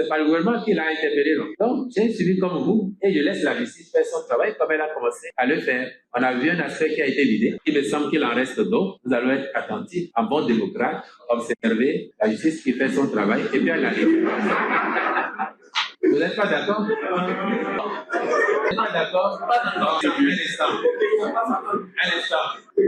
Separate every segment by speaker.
Speaker 1: pas le gouvernement qui l'a interpellé. Donc, j'ai suivi comme vous et je laisse la justice faire son travail comme elle a commencé à le faire. On a vu un aspect qui a été vidé. Il me semble qu'il en reste d'autres. Nous allons être attentifs, en bon démocrate, observer la justice qui fait son travail et puis analyser. Vous n'êtes pas d'accord? Vous n'êtes pas d'accord? Non, un instant.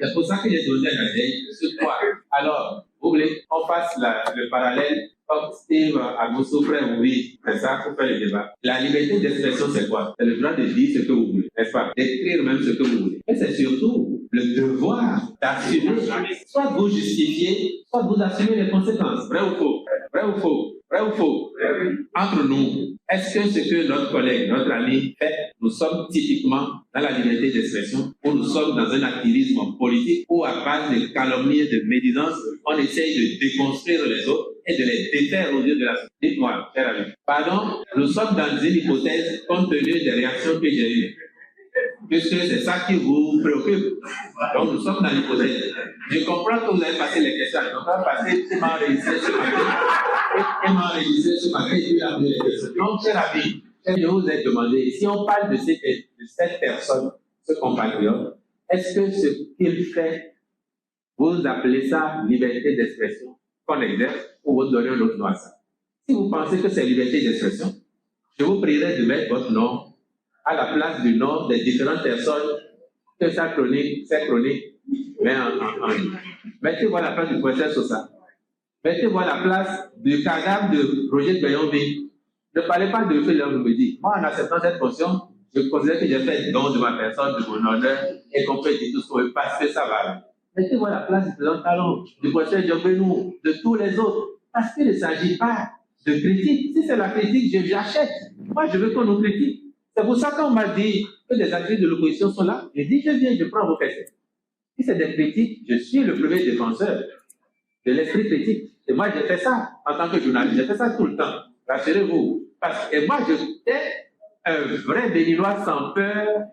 Speaker 1: C'est pour ça que j'ai donné la veille ce quoi. Alors, vous voulez qu'on fasse le parallèle comme Steve Agosso, frère, oui, c'est ça, pour faire le débat. La liberté d'expression, c'est quoi? C'est le droit de dire ce que vous voulez, n'est-ce pas? D'écrire même ce que vous voulez. Et c'est surtout le devoir d'assumer, soit vous justifier, soit vous assumer les conséquences. Vrai ou faux? Vrai ou faux? Vrai ou faux? Entre nous, est-ce que ce que notre collègue, notre ami fait, nous sommes typiquement dans la liberté d'expression, ou nous sommes dans un activisme politique, où à base de calomnie et de médisance, on essaye de déconstruire les autres et de les défaire aux yeux de la société? Dites-moi, cher ami. Pardon, nous sommes dans une hypothèse compte tenu des réactions que j'ai eues. Puisque c'est ça qui vous préoccupe. Donc nous sommes dans l'hypothèse. Je comprends que vous avez passé les questions. Donc on va passer m'enregistrer ce matin et m'enregistrer ce matin et puis amener les questions. Donc, cher ami, je vous ai demandé, si on parle de cette personne, ce compatriote, est-ce que ce qu'il fait, vous appelez ça liberté d'expression qu'on exerce ou vous donnez un autre nom à ça? Si vous pensez que c'est liberté d'expression, je vous prierai de mettre votre nom à la place du nom des différentes personnes que cette chronique met en ligne. Mettez-vous à la place du professeur Sosa. Mettez-vous à la place du cadavre de Roger Bayonville. Ne parlez pas de Philippe Mbedi. Moi, en acceptant cette fonction, je considère que j'ai fait don de ma personne, de mon honneur, et qu'on peut dire tout ce qu'on veut parce que ça va. Mettez-vous à la place du président Talon, du professeur Diobenou, de tous les autres. Parce qu'il ne s'agit pas de critique. Si c'est la critique, j'achète. Moi, je veux qu'on nous critique. C'est pour ça qu'on m'a dit que des acteurs de l'opposition sont là. J'ai dit, je viens, je prends vos questions. Si c'est des critiques, je suis le premier défenseur de l'esprit critique. Et moi, j'ai fait ça en tant que journaliste. J'ai fait ça tout le temps. Rassurez-vous. Et moi, j'étais un vrai Béninois sans peur,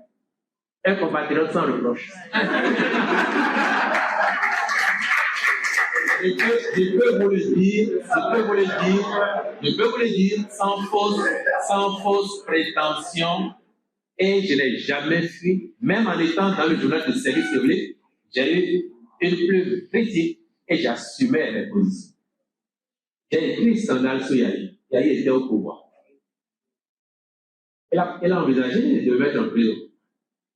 Speaker 1: un compatriote sans reproche. Je peux vous le dire sans fausse prétention, et je n'ai jamais fui, même en étant dans le journal de service public, j'ai eu une plume critique et j'assumais mes positions. J'ai écrit Sandal Souyali, Yahi était au pouvoir. Elle a envisagé de me mettre en prison,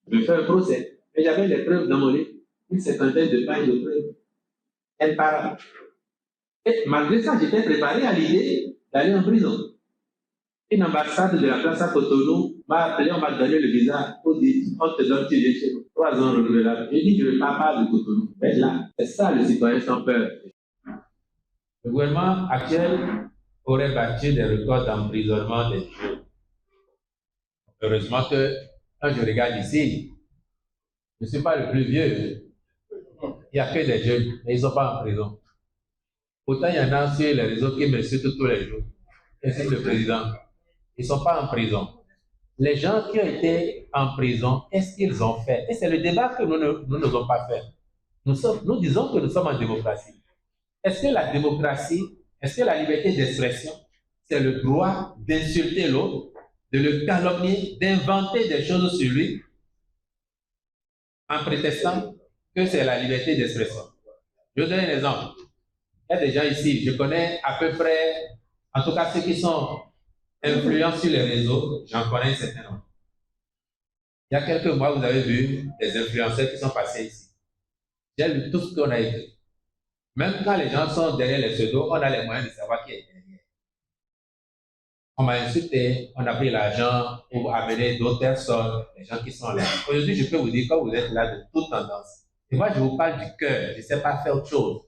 Speaker 1: de me faire un procès, mais j'avais les preuves dans mon livre, une cinquantaine de pages de preuves. Imparable. Et malgré ça, j'étais préparé à l'idée d'aller en prison. Une ambassade de la place à Cotonou m'a appelé, on m'a donné le visa pour dire on te donne tu chez nous. 3 ans renouvelables. J'ai dit je ne veux pas de Cotonou. Mais là, c'est ça le citoyen sans peur. Le gouvernement actuel aurait battu des records d'emprisonnement des jeunes. Heureusement que quand je regarde ici, je ne suis pas le plus vieux. Il n'y a que des jeunes, mais ils ne sont pas en prison. Pourtant, il y en a sur les réseaux qui m'insultent tous les jours. Et c'est le président. Ils ne sont pas en prison. Les gens qui ont été en prison, qu'est-ce qu'ils ont fait? Et c'est le débat que nous n'osons pas faire. Nous disons que nous sommes en démocratie. Est-ce que la démocratie, est-ce que la liberté d'expression, c'est le droit d'insulter l'autre, de le calomnier, d'inventer des choses sur lui, en prétextant que c'est la liberté d'expression? Je vous donne un exemple. Il y a des gens ici, je connais à peu près, en tout cas ceux qui sont influents sur les réseaux, j'en connais un certain nombre. Il y a quelques mois, vous avez vu des influenceurs qui sont passés ici. J'ai lu tout ce qu'on a écrit. Même quand les gens sont derrière les pseudos, on a les moyens de savoir qui est derrière. On m'a insulté, on a pris l'argent pour amener d'autres personnes, les gens qui sont là. Aujourd'hui, je peux vous dire, quand vous êtes là de toute tendance, et moi je vous parle du cœur, je ne sais pas faire autre chose.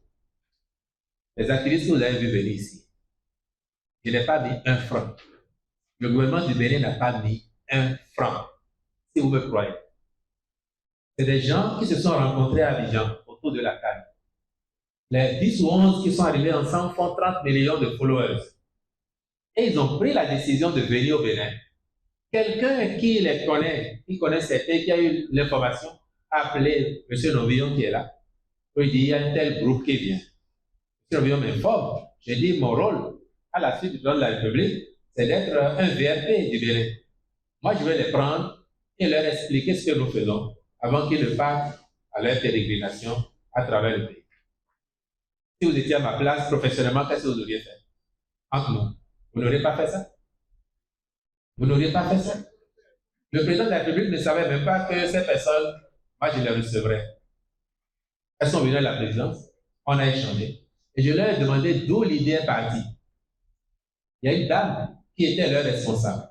Speaker 1: Les activistes que vous avez vu venir ici, je n'ai pas mis un franc. Le gouvernement du Bénin n'a pas mis un franc, si vous me croyez. C'est des gens qui se sont rencontrés à Abidjan, autour de la table. Les 10 ou 11 qui sont arrivés ensemble font 30 millions de followers. Et ils ont pris la décision de venir au Bénin. Quelqu'un qui les connaît, qui connaît certains, qui a eu l'information, a appelé M. Novillon qui est là. Il dit, il y a un tel groupe qui vient. M. Novillon m'informe. J'ai dit, mon rôle, à la suite du président de la République, c'est d'être un VRP du Bénin. Moi, je vais les prendre et leur expliquer ce que nous faisons avant qu'ils ne partent à leur pérégrination à travers le pays. Si vous étiez à ma place professionnellement, qu'est-ce que vous auriez fait? Entre nous, vous n'auriez pas fait ça? Vous n'auriez pas fait ça? Le président de la République ne savait même pas que ces personnes, moi, je les recevrais. Elles sont venues à la présidence, on a échangé, et je leur ai demandé d'où l'idée est partie. Il y a une dame qui était leur responsable.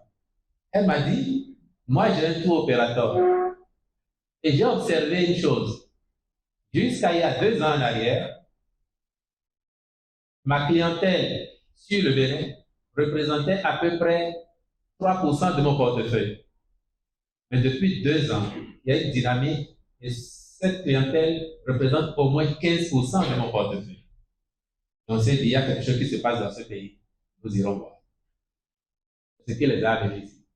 Speaker 1: Elle m'a dit, moi j'ai un tour opérateur. Et j'ai observé une chose. Jusqu'à il y a 2 ans en arrière, ma clientèle sur le Bénin représentait à peu près 3% de mon portefeuille. Mais depuis 2 ans, il y a une dynamique et cette clientèle représente au moins 15% de mon portefeuille. Donc, c'est qu'il y a quelque chose qui se passe dans ce pays. Nous irons voir. C'est ce qui les a amenés ici.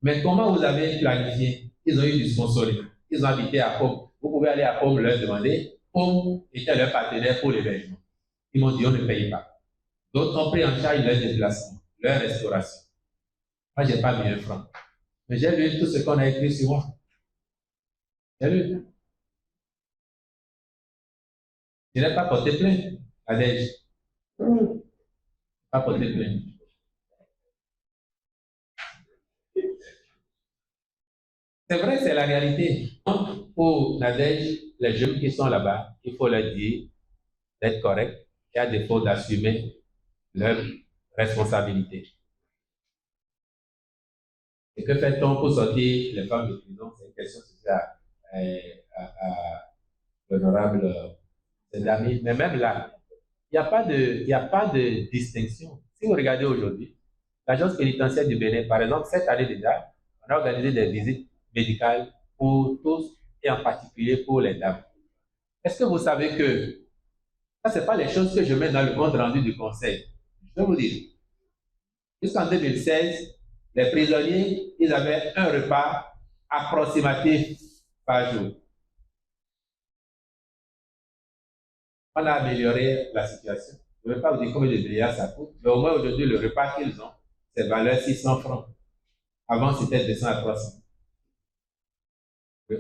Speaker 1: Mais comment vous avez planifié? Ils ont eu du sponsoring. Ils ont habité à Pôme. Vous pouvez aller à Pôme leur demander. Pôme était leur partenaire pour l'hébergement. Ils m'ont dit on ne paye pas. D'autres ont pris en charge leur déplacement, leur restauration. Moi, je n'ai pas mis un franc. Mais j'ai lu tout ce qu'on a écrit sur moi. J'ai lu. Je n'ai pas porté plainte à Dej. Pas porté plainte. C'est vrai, c'est la réalité. Donc, pour Nadège, les jeunes qui sont là-bas, il faut leur dire d'être corrects et à défaut d'assumer leurs responsabilités. Et que fait-on pour sortir les femmes de prison? C'est une question à l'honorable Sedami. Mais même là, il n'y a pas de distinction. Si vous regardez aujourd'hui, l'agence pénitentiaire du Bénin, par exemple, cette année déjà, on a organisé des visites médicales pour tous et en particulier pour les dames. Est-ce que vous savez que ça, ce n'est pas les choses que je mets dans le compte rendu du conseil? Je vais vous dire. Jusqu'en 2016, les prisonniers, ils avaient un repas approximatif par jour. On a amélioré la situation. Je ne vais pas vous dire combien de milliards ça coûte, mais au moins aujourd'hui, le repas qu'ils ont, c'est valeur 600 francs. Avant, c'était 200 à 300.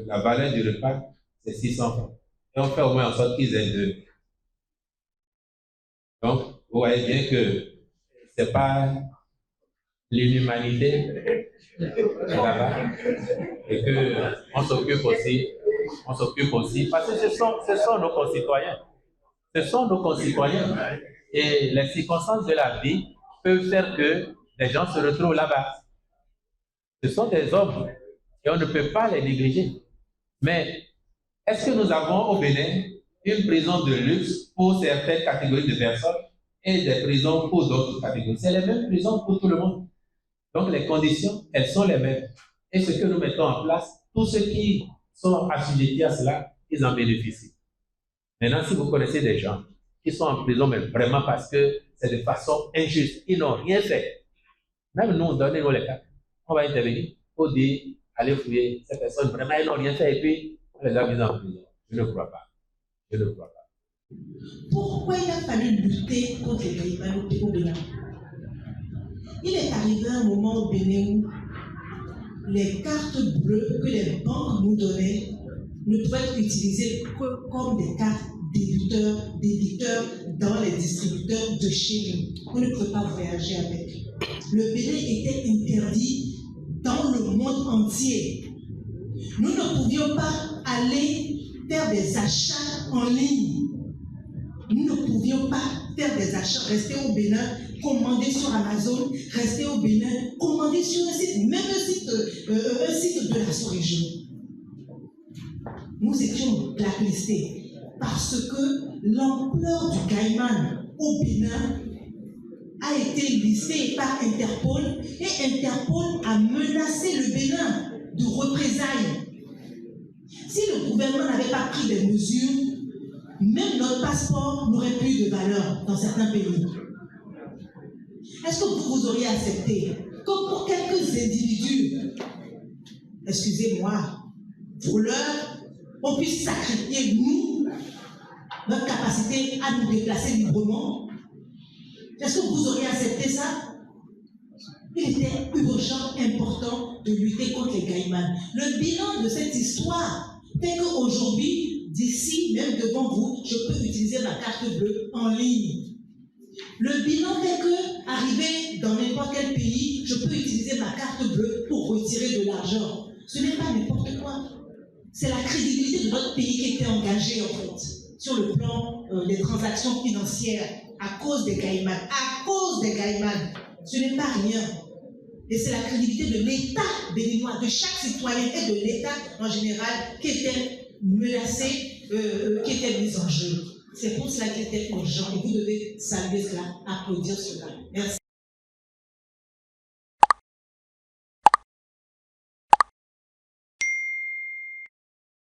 Speaker 1: La valeur du repas, c'est 600 francs. Et on fait au moins en sorte qu'ils aient 2. Donc, vous voyez bien que ce n'est pas l'inhumanité là-bas et qu'on s'occupe aussi, parce que ce sont nos concitoyens. Ce sont nos concitoyens. Et les circonstances de la vie peuvent faire que les gens se retrouvent là-bas. Ce sont des hommes et on ne peut pas les négliger. Mais est-ce que nous avons au Bénin une prison de luxe pour certaines catégories de personnes et des prisons pour d'autres catégories? C'est les mêmes prisons pour tout le monde. Donc les conditions, elles sont les mêmes. Et ce que nous mettons en place, tous ceux qui sont assujettis à cela, ils en bénéficient. Maintenant, si vous connaissez des gens qui sont en prison, mais vraiment parce que c'est de façon injuste, ils n'ont rien fait. Même nous, donnez-nous les cas. On va intervenir pour dire, allez fouiller ces personnes, vraiment, ils n'ont rien fait et puis on les a mis en prison. Je ne crois pas. Je ne crois pas.
Speaker 2: Pourquoi il a fallu lutter contre les Caïmans au Bénin? Il est arrivé un moment au Bénin où les cartes bleues que les banques nous donnaient ne pouvaient être utilisées que comme des cartes débiteurs dans les distributeurs de chez nous. On ne pouvait pas voyager avec. Le Bénin était interdit dans le monde entier. Nous ne pouvions pas aller faire des achats en ligne. Nous ne pouvions pas faire des achats, rester au Bénin, commander sur Amazon, rester au Bénin, commander sur un site, même un site de la sous-région. Nous étions blacklistés parce que l'ampleur du Caïman au Bénin a été listée par Interpol et Interpol a menacé le Bénin de représailles. Si le gouvernement n'avait pas pris des mesures, même notre passeport n'aurait plus de valeur dans certains pays. Est-ce que vous auriez accepté que pour quelques individus, excusez-moi, voleurs, on puisse sacrifier nous, notre capacité à nous déplacer librement? Est-ce que vous auriez accepté ça? Il était urgent, important de lutter contre les caïmans. Le bilan de cette histoire fait qu'aujourd'hui, d'ici, même devant vous, je peux utiliser ma carte bleue en ligne. Le bilan fait que, arrivé dans n'importe quel pays, je peux utiliser ma carte bleue pour retirer de l'argent. Ce n'est pas n'importe quoi. C'est la crédibilité de notre pays qui était engagée, en fait, sur le plan des transactions financières à cause des caïmans. À cause des caïmans. Ce n'est pas rien. Et c'est la crédibilité de l'État béninois, de chaque citoyen et de l'État en général qui était menacé, qui était mis en jeu. C'est pour cela qu'il était urgent et vous devez saluer cela, applaudir cela. Merci.